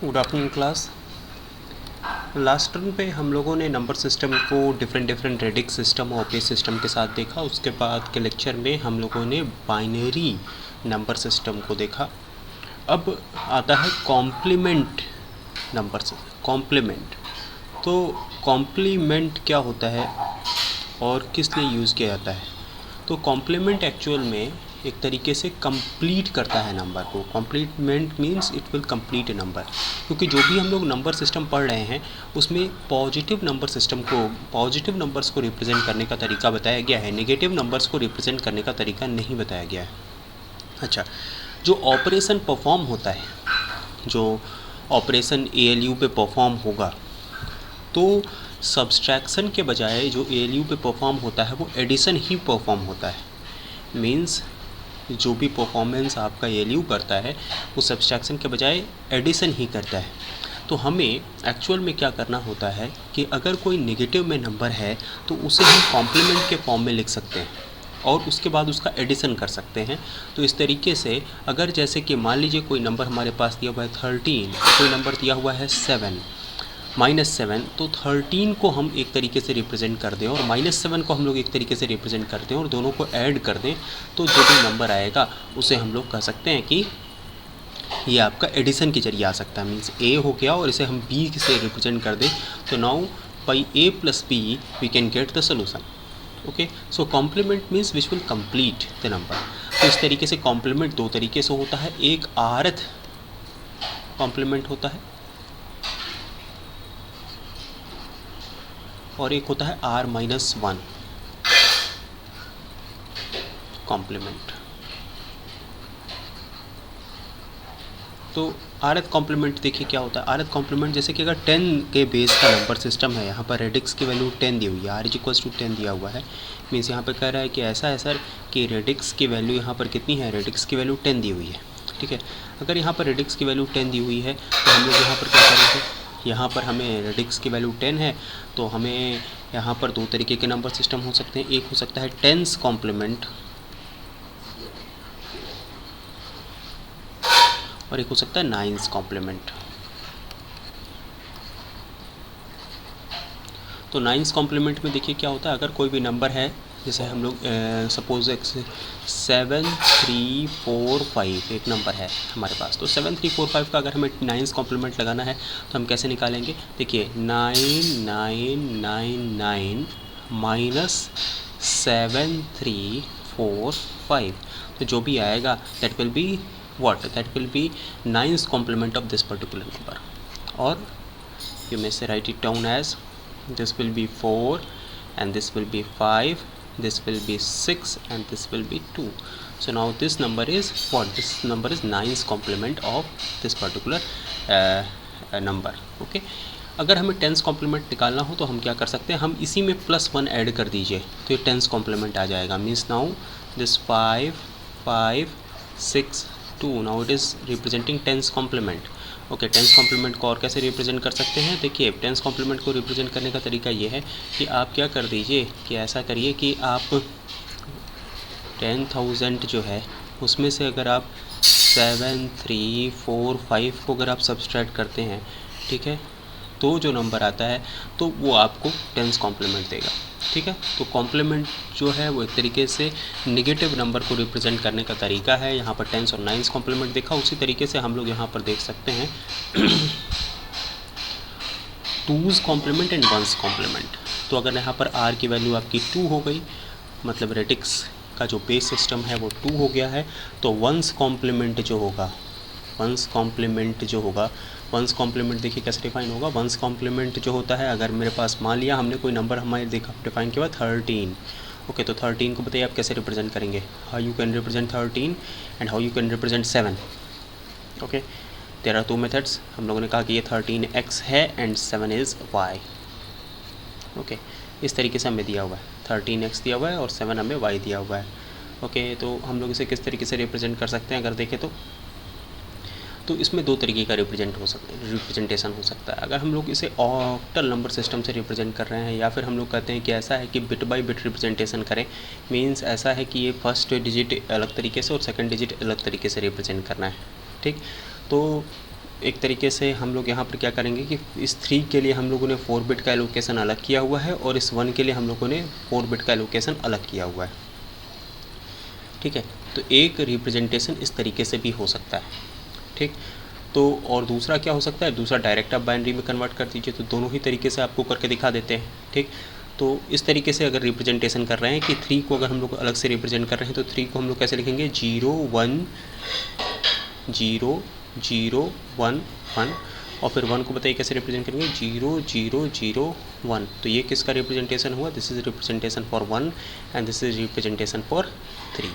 Good afternoon class. Last term पे हम लोगों ने नंबर सिस्टम को डिफरेंट रेडिक्स सिस्टम और ओपी सिस्टम के साथ देखा। उसके बाद के लेक्चर में हम लोगों ने बाइनरी नंबर सिस्टम को देखा। अब आता है कॉम्प्लीमेंट नंबर सिस्टम। कॉम्प्लीमेंट, तो कॉम्प्लीमेंट क्या होता है और किस लिए यूज़ किया जाता है? तो कॉम्प्लीमेंट एक्चुअल में एक तरीके से कंप्लीट करता है नंबर को। Complement means it will complete a number, क्योंकि जो भी हम लोग नंबर सिस्टम पढ़ रहे हैं उसमें पॉजिटिव नंबर सिस्टम को, पॉजिटिव नंबर्स को रिप्रेजेंट करने का तरीका बताया गया है, नेगेटिव नंबर्स को रिप्रेजेंट करने का तरीका नहीं बताया गया है। अच्छा, जो ऑपरेशन परफॉर्म होता है, जो ऑपरेशन ALU पे परफॉर्म होगा, तो सब्सट्रैक्शन के बजाय जो ALU पे परफॉर्म होता है वो एडिशन ही परफॉर्म होता है। मीन्स जो भी परफॉर्मेंस आपका ALU करता है वो सब्सट्रैक्शन के बजाय एडिशन ही करता है। तो हमें एक्चुअल में क्या करना होता है कि अगर कोई नेगेटिव में नंबर है तो उसे हम कॉम्प्लीमेंट के फॉर्म में लिख सकते हैं और उसके बाद उसका एडिशन कर सकते हैं। तो इस तरीके से अगर जैसे कि मान लीजिए कोई नंबर हमारे पास दिया हुआ है 13, कोई नंबर दिया हुआ है 7, -7, तो 13 को हम एक तरीके से रिप्रेजेंट कर दें और -7 को हम लोग एक तरीके से रिप्रेजेंट कर दें और दोनों को ऐड कर दें, तो जो भी नंबर आएगा उसे हम लोग कह सकते हैं कि ये आपका एडिशन के जरिए आ सकता है। मीन्स A हो गया और इसे हम B से रिप्रेजेंट कर दें, तो now by A + B we can get the solution. Okay, so complement means which will complete the number. तो इस तरीके से कॉम्प्लीमेंट दो तरीके से होता है। एक rth कॉम्प्लीमेंट होता है और एक होता है R-1 कॉम्प्लीमेंट। तो rth कॉम्प्लीमेंट देखिए क्या होता है। rth कॉम्प्लीमेंट जैसे कि अगर 10 के बेस का नंबर सिस्टम है, यहाँ पर रेडिक्स की वैल्यू 10 दी हुई है, r = 10 दिया हुआ है। मीन्स यहाँ पर कह रहा है कि ऐसा है सर कि रेडिक्स की वैल्यू यहाँ पर कितनी है, रेडिक्स की वैल्यू 10 दी हुई है। ठीक है, अगर यहाँ पर रेडिक्स की वैल्यू 10 दी हुई है तो हम लोग यहाँ पर क्या करेंगे, यहाँ पर हमें रेडिक्स की वैल्यू 10 है तो हमें यहाँ पर दो तरीके के नंबर सिस्टम हो सकते हैं। एक हो सकता है 10s कॉम्प्लीमेंट और एक हो सकता है 9s कॉम्प्लीमेंट। तो 9s कॉम्प्लीमेंट में देखिए क्या होता है, अगर कोई भी नंबर है, जैसे हम लोग सपोज 7 3 4 5 एक नंबर है हमारे पास, तो 7 3 4 5 का अगर हमें 9s कॉम्प्लीमेंट लगाना है तो हम कैसे निकालेंगे? देखिए 9 9 9 9 -7 3 4 5, तो जो भी आएगा that will be what, that will be 9's complement of this particular number, or you may say write it down as this will be 4 and this will be 5, this will be 6 and this will be 2. So now this number is what, this number is 9's complement of this particular number. Okay, अगर हमें 10's complement निकालना हो तो हम क्या कर सकते हैं, हम इसी में +1 ऐड कर दीजिए तो ये 10's कॉम्प्लीमेंट आ जाएगा। Means now this 5 5 6 2, now it is representing 10's complement. Okay, 10's complement को और कैसे रिप्रेजेंट कर सकते हैं? देखिए 10's कॉम्प्लीमेंट को रिप्रेजेंट करने का तरीका ये है कि आप क्या कर दीजिए कि ऐसा करिए कि आप 10,000 जो है उसमें से अगर आप 7 3 4 5 को अगर आप सब्सट्रैक्ट करते हैं, ठीक है, तो जो नंबर आता है तो वो आपको 10's कॉम्प्लीमेंट देगा। ठीक है, तो कॉम्प्लीमेंट जो है वो एक तरीके से नेगेटिव नंबर को रिप्रेजेंट करने का तरीका है। यहाँ पर 10's और 9's कॉम्प्लीमेंट देखा, उसी तरीके से हम लोग यहाँ पर देख सकते हैं 2's complement and 1's complement. तो अगर यहाँ पर r की वैल्यू आपकी 2 हो गई, मतलब रेडिक्स का जो बेस सिस्टम है वो 2 हो गया है, तो 1's कॉम्प्लीमेंट जो होगा, 1's कॉम्प्लीमेंट जो होगा, 1's कॉम्प्लीमेंट देखिए कैसे डिफाइन होगा। 1's कॉम्प्लीमेंट जो होता है, अगर मेरे पास मान लिया हमने कोई नंबर हमारे देखा डिफाइन किया हुआ 13। ओके, तो 13 को बताइए आप कैसे रिप्रेजेंट करेंगे, how you can represent 13 and how you can represent 7। Okay, there are 2 methods. हम लोगों ने कहा कि ये 13x है एंड 7 इज़ y। ओके, इस तरीके से हमें दिया हुआ है, 13x दिया हुआ है और 7 हमें y दिया हुआ है। ओके, तो हम लोग इसे किस तरीके से रिप्रेजेंट कर सकते हैं अगर देखें तो इसमें दो तरीके का रिप्रेजेंटेशन हो सकता है। अगर हम लोग इसे ऑक्टल नंबर सिस्टम से रिप्रेजेंट कर रहे हैं, या फिर हम लोग कहते हैं कि ऐसा है कि बिट बाय बिट रिप्रेजेंटेशन करें। मींस ऐसा है कि ये फर्स्ट डिजिट अलग तरीके से और सेकंड डिजिट अलग तरीके से रिप्रेजेंट करना है। ठीक, तो एक तरीके से हम लोग यहाँ पर क्या करेंगे कि इस 3 के लिए हम लोगों ने 4 बिट का एलोकेशन अलग किया हुआ है और इस 1 के लिए हम लोगों ने 4 बिट का एलोकेशन अलग किया हुआ है। ठीक है, तो एक रिप्रेजेंटेशन इस तरीके से भी हो सकता है। ठीक, तो और दूसरा क्या हो सकता है, दूसरा डायरेक्ट आप बाइनरी में कन्वर्ट कर दीजिए, तो दोनों ही तरीके से आपको करके दिखा देते हैं। ठीक, तो इस तरीके से अगर रिप्रेजेंटेशन कर रहे हैं कि 3 को अगर हम लोग अलग से रिप्रेजेंट कर रहे हैं तो 3 को हम लोग कैसे लिखेंगे, 0 1 0 0 1 1, और फिर 1 को बताइए कैसे रिप्रेजेंट करेंगे, 0 0 0 1। तो ये किसका रिप्रेजेंटेशन हुआ, this is representation for 1 and this is representation for 3।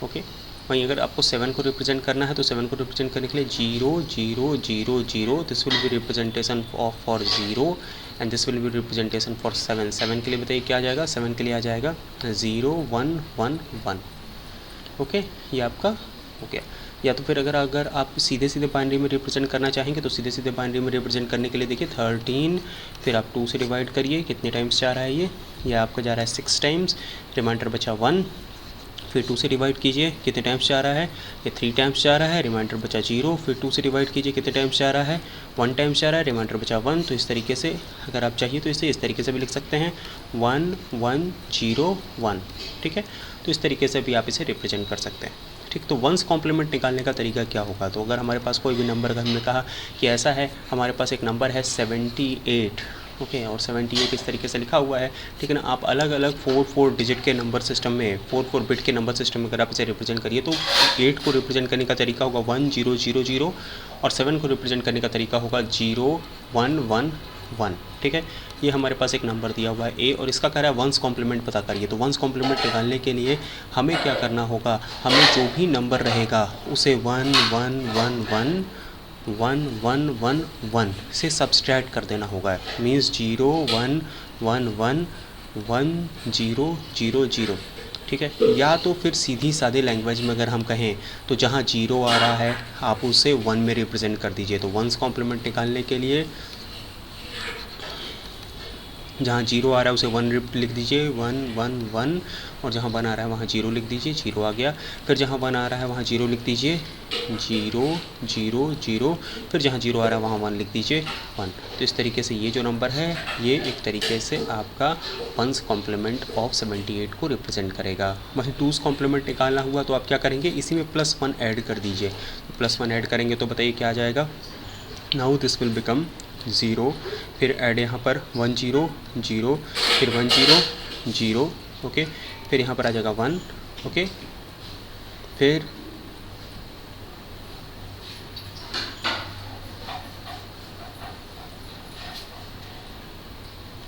Okay, वहीं अगर आपको 7 को रिप्रेजेंट करना है तो 7 को रिप्रेजेंट करने के लिए 0 0 0 0, this will be representation of for 0 and this will be representation for 7। 7 के लिए बताइए क्या आ जाएगा, 7 के लिए आ जाएगा 0 1 1 1। ओके, ये आपका हो गया। या तो फिर अगर आप सीधे सीधे बाइनरी में रिप्रेजेंट करना चाहेंगे तो सीधे सीधे बाइनरी में रिप्रेजेंट करने के लिए देखिए 13, फिर आप 2 से डिवाइड करिए, कितने टाइम्स जा रहा है ये आपका जा रहा है 6 टाइम्स, रिमाइंडर बचा 1, फिर 2 से डिवाइड कीजिए, कितने टाइम्स जा रहा है, ये 3 टाइम्स जा रहा है, रिमाइंडर बचा 0, फिर 2 से डिवाइड कीजिए, कितने टाइम्स जा रहा है, 1 टाइम्स जा रहा है, रिमाइंडर बचा 1। तो इस तरीके से अगर आप चाहिए तो इसे इस तरीके से भी लिख सकते हैं 1 1 0 1। ठीक है, तो इस तरीके से भी आप इसे रिप्रेजेंट कर सकते हैं। ठीक, तो वंस कॉम्प्लीमेंट निकालने का तरीका क्या होगा, तो अगर हमारे पास कोई भी नंबर, अगर हमने कहा कि ऐसा है, हमारे पास एक नंबर है 78, ओके, और 78 इस तरीके से लिखा हुआ है। ठीक है ना, आप अलग अलग 4 डिजिट के नंबर सिस्टम में, 4 बिट के नंबर सिस्टम में अगर आप इसे रिप्रेजेंट करिए तो 8 को रिप्रेजेंट करने का तरीका होगा 1 0 0 0 और 7 को रिप्रेजेंट करने का तरीका होगा 0 1 1 1। ठीक है, ये हमारे पास एक नंबर दिया हुआ है ए और इसका कह रहा है वंस कॉम्प्लीमेंट पता करिए। तो वंस कॉम्प्लीमेंट निकालने के लिए हमें क्या करना होगा, हमें जो भी नंबर रहेगा उसे 1 1 1 1 1 1 1 1 से सब्सट्रैक्ट कर देना होगा। मीन्स 0 1 1 1 1 0 0 0। ठीक है, या तो फिर सीधी सादे लैंग्वेज में अगर हम कहें तो जहाँ 0 आ रहा है आप उसे 1 में रिप्रेजेंट कर दीजिए। तो वंस कॉम्प्लीमेंट निकालने के लिए जहाँ 0 आ रहा है उसे 1 लिख दीजिए, 1 1 1, और जहाँ 1 आ रहा है वहाँ 0 लिख दीजिए, 0 आ गया। फिर जहाँ 1 आ रहा है वहाँ 0 लिख दीजिए, 0 0 0, फिर जहाँ 0 आ रहा है वहाँ 1 लिख दीजिए, 1। तो इस तरीके से ये जो नंबर है ये एक तरीके से आपका वंस कॉम्प्लीमेंट ऑफ 78 को रिप्रेजेंट करेगा। वहीं टूज़ कॉम्प्लीमेंट निकालना हुआ तो आप क्या करेंगे, इसी में +1 ऐड कर दीजिए। +1 ऐड करेंगे तो बताइए क्या आ जाएगा, नाउ दिस विल बिकम 0, फिर ऐड यहाँ पर 1 0 0, फिर 1 0 0, ओके, फिर यहाँ पर आ जाएगा 1, ओके, फिर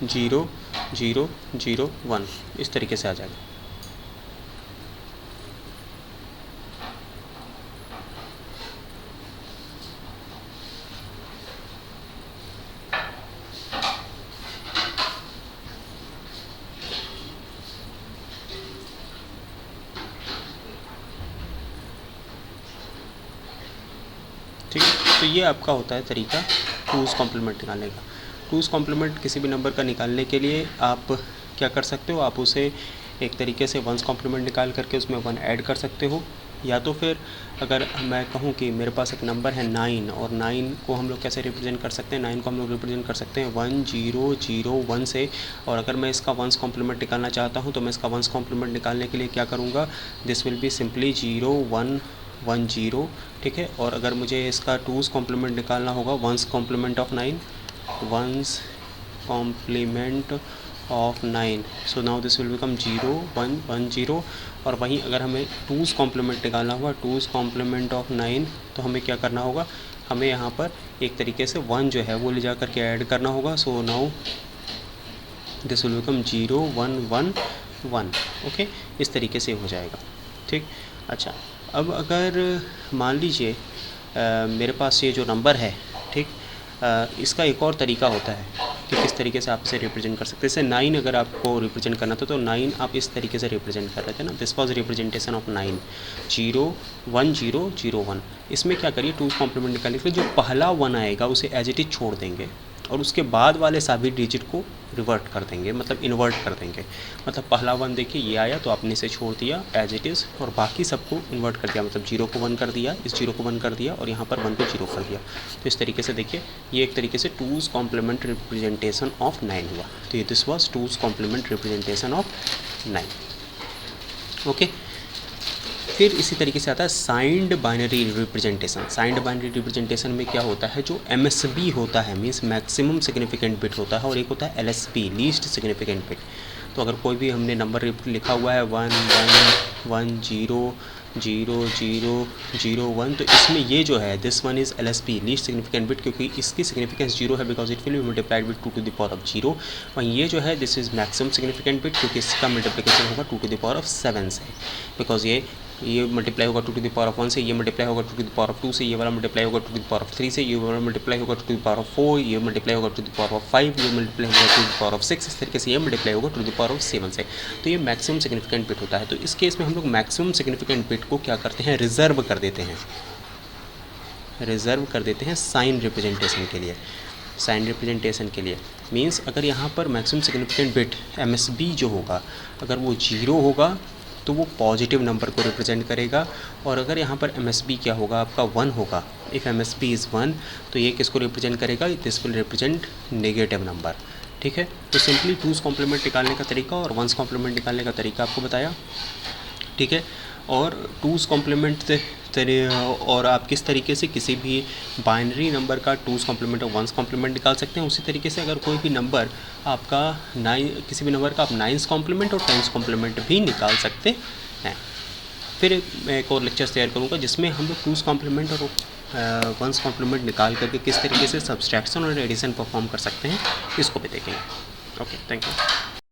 0 0 0 1, इस तरीके से आ जाएगा। ठीक है, तो ये आपका होता है तरीका टूज़ कॉम्प्लीमेंट निकालने का। टूज़ कॉम्प्लीमेंट किसी भी नंबर का निकालने के लिए आप क्या कर सकते हो, आप उसे एक तरीके से वंस कॉम्प्लीमेंट निकाल करके उसमें 1 ऐड कर सकते हो, या तो फिर अगर मैं कहूँ कि मेरे पास एक नंबर है 9 और 9 को हम लोग कैसे रिप्रेजेंट कर सकते हैं, 9 को हम लोग रिप्रेजेंट कर सकते हैं 1 0 0 1 से। और अगर मैं इसका वंस कॉम्प्लीमेंट निकालना चाहता हूँ तो मैं इसका वंस कॉम्प्लीमेंट निकालने के लिए क्या करूँगा, दिस विल बी सिंपली 0 1 1 0। ठीक है, और अगर मुझे इसका टूज़ कॉम्प्लीमेंट निकालना होगा, one's complement of 9, one's complement of 9, so now this will become 0 1 1 0। और वहीं अगर हमें टूज़ कॉम्प्लीमेंट निकालना हुआ, टूज़ कॉम्प्लीमेंट ऑफ 9, तो हमें क्या करना होगा, हमें यहाँ पर एक तरीके से 1 जो है वो ले जा करके ऐड करना होगा। सो now this will become 0 1 1 1, okay, इस तरीके से हो जाएगा। ठीक, अच्छा, अब अगर मान लीजिए मेरे पास ये जो नंबर है, ठीक, इसका एक और तरीका होता है कि किस तरीके से आप इसे रिप्रेजेंट कर सकते हैं। जैसे 9 अगर आपको रिप्रेजेंट करना था तो 9 आप इस तरीके से रिप्रेजेंट कर रहे थे ना, दिस वाज रिप्रेजेंटेशन ऑफ 9, 0 1 0 0 1। इसमें क्या करिए, टूज़ कॉम्प्लीमेंट निकालने के लिए जो पहला 1 आएगा उसे एज इट इज छोड़ देंगे, और उसके बाद वाले सभी डिजिट को रिवर्ट कर देंगे, मतलब इन्वर्ट कर देंगे। मतलब पहला 1 देखिए ये आया तो आपने इसे छोड़ दिया एज इट इज़, और बाकी सबको इन्वर्ट कर दिया, मतलब 0 को 1 कर दिया, इस 0 को 1 कर दिया, और यहाँ पर 1 को 0 कर दिया। तो इस तरीके से देखिए ये एक तरीके से 2's कॉम्प्लीमेंट रिप्रेजेंटेशन ऑफ 9 हुआ। तो ये this was 2's complement representation of 9। Okay, फिर इसी तरीके से आता है signed binary representation. Signed binary representation में क्या होता है, जो MSB होता है मीन्स मैक्सिमम सिग्निफिकेंट बिट होता है, और एक होता है LSB लीस्ट सिग्निफिकेंट बिट। तो अगर कोई भी हमने नंबर लिखा हुआ है 1 1 1 0 0 0 0 1, तो इसमें ये जो है this one is LSB least significant bit, क्योंकि इसकी सिग्निफिकेंस 0 है because it will be multiplied with 2 to the power of 0। वहीं ये जो है this is maximum significant bit, क्योंकि इसका मल्टीप्लिकेशन होगा 2 टू द पावर ऑफ 7 से, बिकॉज ये मल्टीप्लाई होगा 2 टू द पावर ऑफ 1 से, ये मल्टीप्लाई होगा 2 टू द पावर ऑफ 2 से, ये वाला मल्टीप्लाई होगा 2 टू द पावर ऑफ 3 से, ये वाला मल्टीप्लाई होगा 2 टू द पावर ऑफ 4, ये मल्टीप्लाई होगा 2 टू द पावर ऑफ 5, ये मल्टीप्लाई होगा 2 टू द पावर ऑफ 6, इस तरीके से ये मल्टीप्लाई होगा 2 टू द पावर ऑफ 7 से। तो ये मैक्सिमम सिग्निफिकेंट बिट होता है। तो इस केस में हम लोग मैक्सिमम सिग्निफिकेंट बिट को क्या करते हैं, रिजर्व कर देते हैं, रिजर्व कर देते हैं साइन रिप्रेजेंटेशन के लिए। साइन रिप्रेजेंटेशन के लिए मीन्स अगर यहाँ पर मैक्सिमम सिग्निफिकेंट बिट MSB जो होगा, अगर वो 0 होगा तो वो पॉजिटिव नंबर को रिप्रेजेंट करेगा, और अगर यहाँ पर MSB क्या होगा आपका 1 होगा, इफ़ MSB इज़ 1 तो ये किसको रिप्रेजेंट करेगा, this will represent negative number. ठीक है, तो सिंपली 2's कॉम्प्लीमेंट निकालने का तरीका और 1's कॉम्प्लीमेंट निकालने का तरीका आपको बताया। ठीक है, और 2's कॉम्प्लीमेंट और आप किस तरीके से किसी भी बाइनरी नंबर का 2's कॉम्प्लीमेंट और 1's कॉम्प्लीमेंट निकाल सकते हैं। उसी तरीके से अगर कोई भी नंबर आपका किसी भी नंबर का आप 9's कॉम्प्लीमेंट और 10's कॉम्प्लीमेंट भी निकाल सकते हैं। फिर मैं एक और लेक्चर शेयर करूँगा जिसमें हम लोग 2's कॉम्प्लीमेंट और 1's कॉम्प्लीमेंट निकाल करके किस तरीके से सब्सट्रैक्शन और एडिशन परफॉर्म कर सकते हैं, इसको भी देखेंगे। Okay, thank you.